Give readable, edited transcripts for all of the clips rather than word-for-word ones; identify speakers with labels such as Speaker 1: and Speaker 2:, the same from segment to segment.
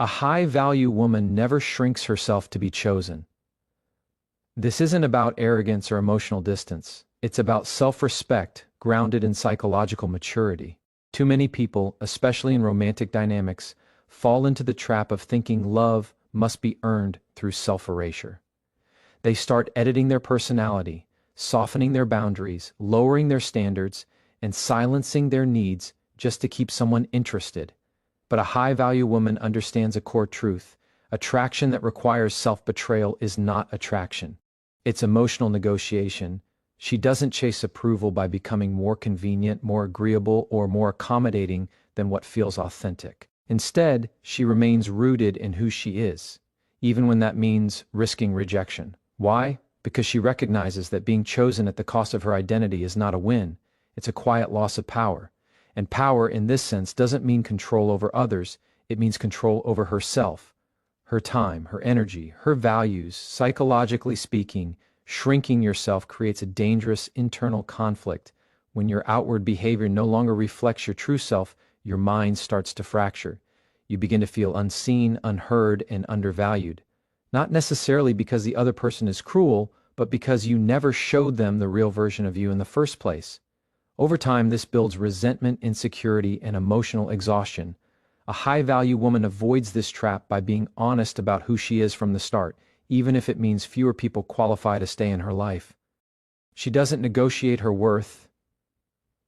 Speaker 1: A high-value woman never shrinks herself to be chosen. This isn't about arrogance or emotional distance. It's about self-respect grounded in psychological maturity. Too many people, especially in romantic dynamics, fall into the trap of thinking love must be earned through self-erasure. They start editing their personality, softening their boundaries, lowering their standards, and silencing their needs just to keep someone interested. But a high-value woman understands a core truth. Attraction that requires self-betrayal is not attraction. It's emotional negotiation. She doesn't chase approval by becoming more convenient, more agreeable, or more accommodating than what feels authentic. Instead, she remains rooted in who she is, even when that means risking rejection. Why? Because she recognizes that being chosen at the cost of her identity is not a win. It's a quiet loss of power. And power, in this sense, doesn't mean control over others. It means control over herself, her time, her energy, her values. Psychologically speaking, shrinking yourself creates a dangerous internal conflict. When your outward behavior no longer reflects your true self, your mind starts to fracture. You begin to feel unseen, unheard, and undervalued. Not necessarily because the other person is cruel, but because you never showed them the real version of you in the first place. Over time, this builds resentment, insecurity, and emotional exhaustion. A high-value woman avoids this trap by being honest about who she is from the start, even if it means fewer people qualify to stay in her life. She doesn't negotiate her worth.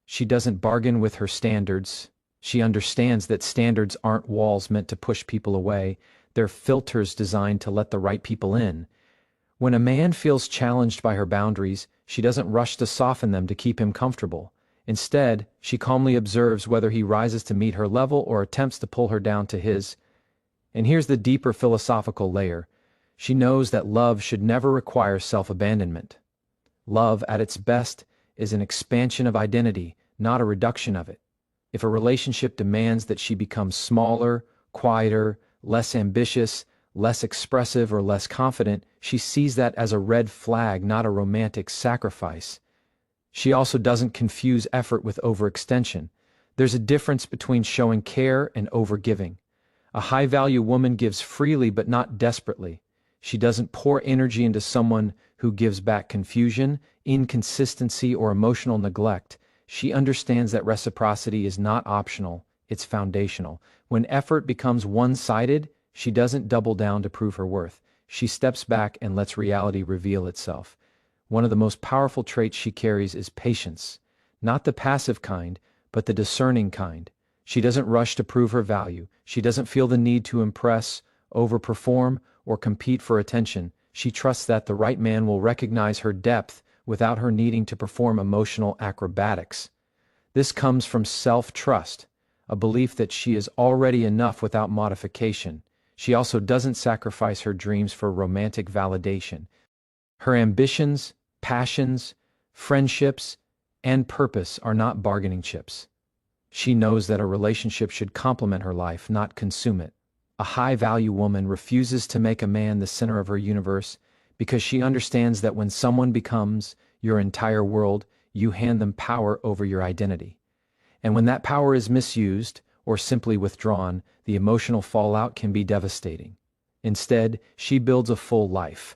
Speaker 1: She doesn't bargain with her standards. She understands that standards aren't walls meant to push people away. They're filters designed to let the right people in. When a man feels challenged by her boundaries, she doesn't rush to soften them to keep him comfortable. Instead, she calmly observes whether he rises to meet her level or attempts to pull her down to his. And here's the deeper philosophical layer. She knows that love should never require self-abandonment. Love, at its best, is an expansion of identity, not a reduction of it. If a relationship demands that she becomes smaller, quieter, less ambitious, less expressive, or less confident, she sees that as a red flag, not a romantic sacrifice. She also doesn't confuse effort with overextension. There's a difference between showing care and overgiving. A high-value woman gives freely but not desperately. She doesn't pour energy into someone who gives back confusion, inconsistency, or emotional neglect. She understands that reciprocity is not optional, it's foundational. When effort becomes one-sided, she doesn't double down to prove her worth. She steps back and lets reality reveal itself. One of the most powerful traits she carries is patience. Not the passive kind, but the discerning kind. She doesn't rush to prove her value. She doesn't feel the need to impress, overperform, or compete for attention. She trusts that the right man will recognize her depth without her needing to perform emotional acrobatics. This comes from self-trust, a belief that she is already enough without modification. She also doesn't sacrifice her dreams for romantic validation. Her ambitions, passions, friendships, and purpose are not bargaining chips. She knows that a relationship should complement her life, not consume it. A high-value woman refuses to make a man the center of her universe because she understands that when someone becomes your entire world, you hand them power over your identity. And when that power is misused or simply withdrawn, the emotional fallout can be devastating. Instead, she builds a full life,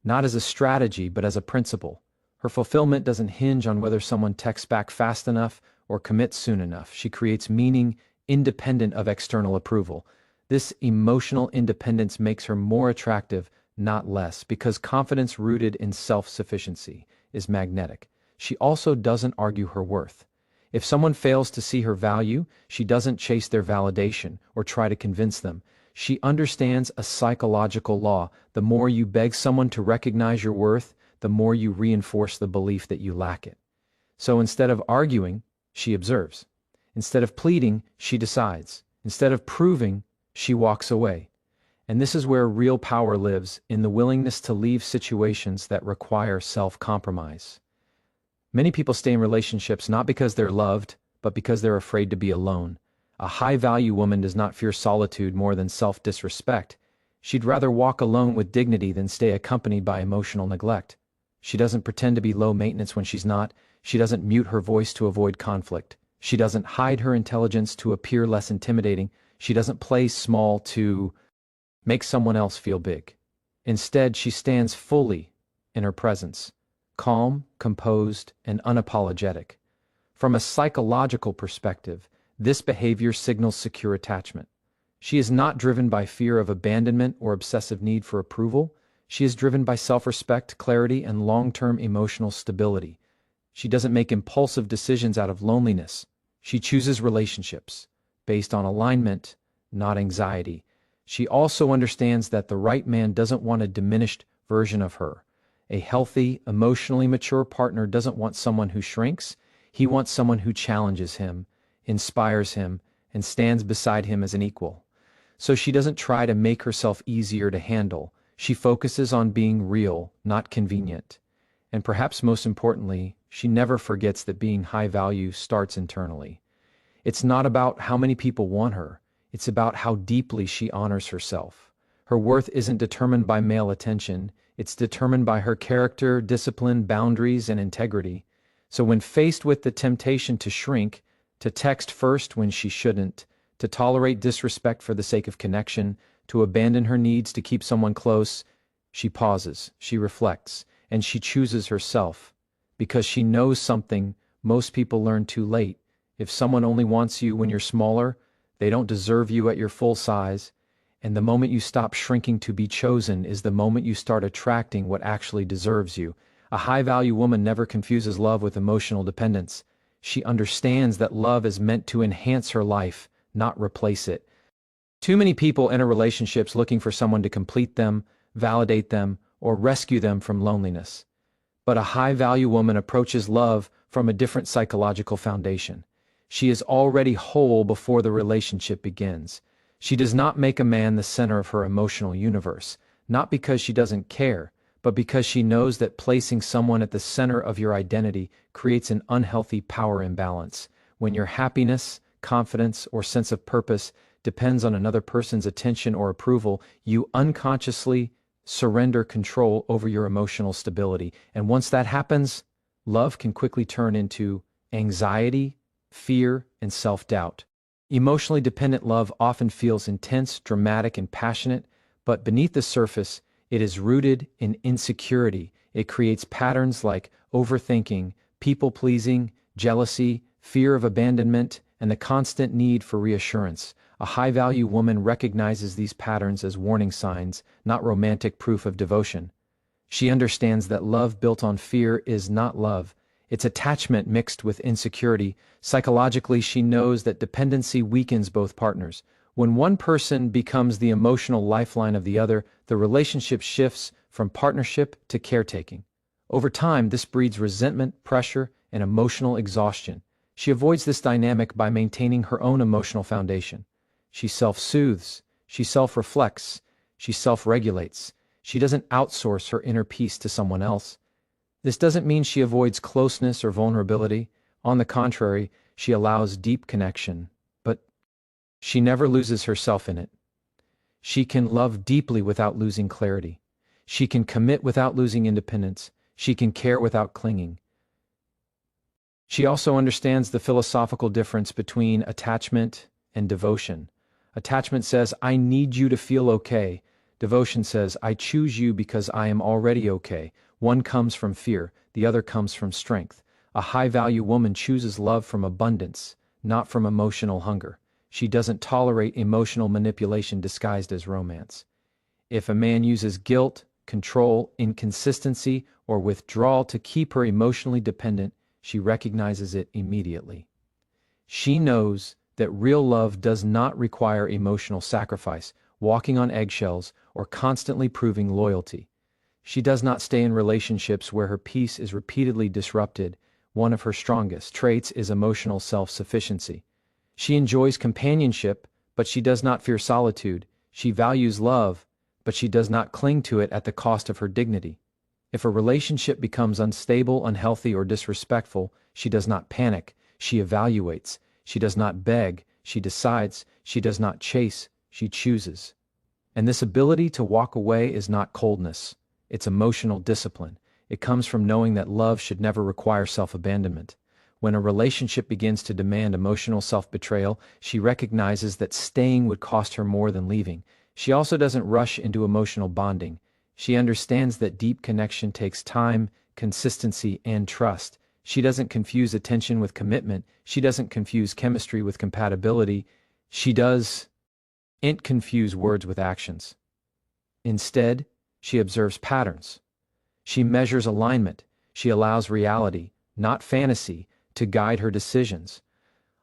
Speaker 1: not as a strategy, but as a principle. Her fulfillment doesn't hinge on whether someone texts back fast enough or commits soon enough. She creates meaning independent of external approval. This emotional independence makes her more attractive, not less, because confidence rooted in self-sufficiency is magnetic. She also doesn't argue her worth. If someone fails to see her value, she doesn't chase their validation or try to convince them. She understands a psychological law. The more you beg someone to recognize your worth, the more you reinforce the belief that you lack it. So instead of arguing, she observes. Instead of pleading, she decides. Instead of proving, she walks away. And this is where real power lives, in the willingness to leave situations that require self-compromise. Many people stay in relationships not because they're loved, but because they're afraid to be alone. A high-value woman does not fear solitude more than self-disrespect. She'd rather walk alone with dignity than stay accompanied by emotional neglect. She doesn't pretend to be low maintenance when she's not. She doesn't mute her voice to avoid conflict. She doesn't hide her intelligence to appear less intimidating. She doesn't play small to make someone else feel big. Instead, she stands fully in her presence, calm, composed, and unapologetic. From a psychological perspective, this behavior signals secure attachment. She is not driven by fear of abandonment or obsessive need for approval. She is driven by self-respect, clarity, and long-term emotional stability. She doesn't make impulsive decisions out of loneliness. She chooses relationships based on alignment, not anxiety. She also understands that the right man doesn't want a diminished version of her. A healthy, emotionally mature partner doesn't want someone who shrinks. He wants someone who challenges him, inspires him, and stands beside him as an equal. So she doesn't try to make herself easier to handle. She focuses on being real, not convenient. And perhaps most importantly, she never forgets that being high value starts internally. It's not about how many people want her. It's about how deeply she honors herself. Her worth isn't determined by male attention. It's determined by her character, discipline, boundaries, and integrity. So when faced with the temptation to shrink, to text first when she shouldn't, to tolerate disrespect for the sake of connection, to abandon her needs to keep someone close, she pauses, she reflects, and she chooses herself. Because she knows something most people learn too late. If someone only wants you when you're smaller, they don't deserve you at your full size. And the moment you stop shrinking to be chosen is the moment you start attracting what actually deserves you. A high-value woman never confuses love with emotional dependence. She understands that love is meant to enhance her life, not replace it. Too many people enter relationships looking for someone to complete them, validate them, or rescue them from loneliness. But a high-value woman approaches love from a different psychological foundation. She is already whole before the relationship begins. She does not make a man the center of her emotional universe, not because she doesn't care, but because she knows that placing someone at the center of your identity creates an unhealthy power imbalance. When your happiness, confidence, or sense of purpose depends on another person's attention or approval, you unconsciously surrender control over your emotional stability. And once that happens, love can quickly turn into anxiety, fear, and self-doubt. Emotionally dependent love often feels intense, dramatic, and passionate, but beneath the surface, it is rooted in insecurity. It creates patterns like overthinking, people-pleasing, jealousy, fear of abandonment, and the constant need for reassurance. A high-value woman recognizes these patterns as warning signs, not romantic proof of devotion. She understands that love built on fear is not love. It's attachment mixed with insecurity. Psychologically, she knows that dependency weakens both partners. When one person becomes the emotional lifeline of the other, the relationship shifts from partnership to caretaking. Over time, this breeds resentment, pressure, and emotional exhaustion. She avoids this dynamic by maintaining her own emotional foundation. She self-soothes, she self-reflects, she self-regulates. She doesn't outsource her inner peace to someone else. This doesn't mean she avoids closeness or vulnerability. On the contrary, she allows deep connection, but she never loses herself in it. She can love deeply without losing clarity. She can commit without losing independence. She can care without clinging. She also understands the philosophical difference between attachment and devotion. Attachment says, I need you to feel okay. Devotion says, I choose you because I am already okay. One comes from fear, the other comes from strength. A high-value woman chooses love from abundance, not from emotional hunger. She doesn't tolerate emotional manipulation disguised as romance. If a man uses guilt, control, inconsistency, or withdrawal to keep her emotionally dependent, she recognizes it immediately. She knows that real love does not require emotional sacrifice, walking on eggshells, or constantly proving loyalty. She does not stay in relationships where her peace is repeatedly disrupted. One of her strongest traits is emotional self-sufficiency. She enjoys companionship, but she does not fear solitude. She values love, but she does not cling to it at the cost of her dignity. If a relationship becomes unstable, unhealthy, or disrespectful, she does not panic. She evaluates. She does not beg. She decides. She does not chase. She chooses. And this ability to walk away is not coldness. It's emotional discipline. It comes from knowing that love should never require self-abandonment. When a relationship begins to demand emotional self-betrayal, she recognizes that staying would cost her more than leaving. She also doesn't rush into emotional bonding. She understands that deep connection takes time, consistency, and trust. She doesn't confuse attention with commitment. She doesn't confuse chemistry with compatibility. She doesn't confuse words with actions. Instead, she observes patterns. She measures alignment. She allows reality, not fantasy, to guide her decisions.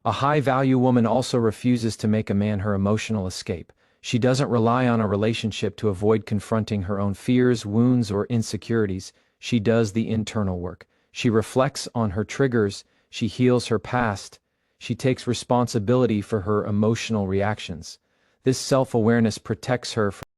Speaker 1: A high-value woman also refuses to make a man her emotional escape. She doesn't rely on a relationship to avoid confronting her own fears, wounds, or insecurities. She does the internal work. She reflects on her triggers. She heals her past. She takes responsibility for her emotional reactions. This self-awareness protects her from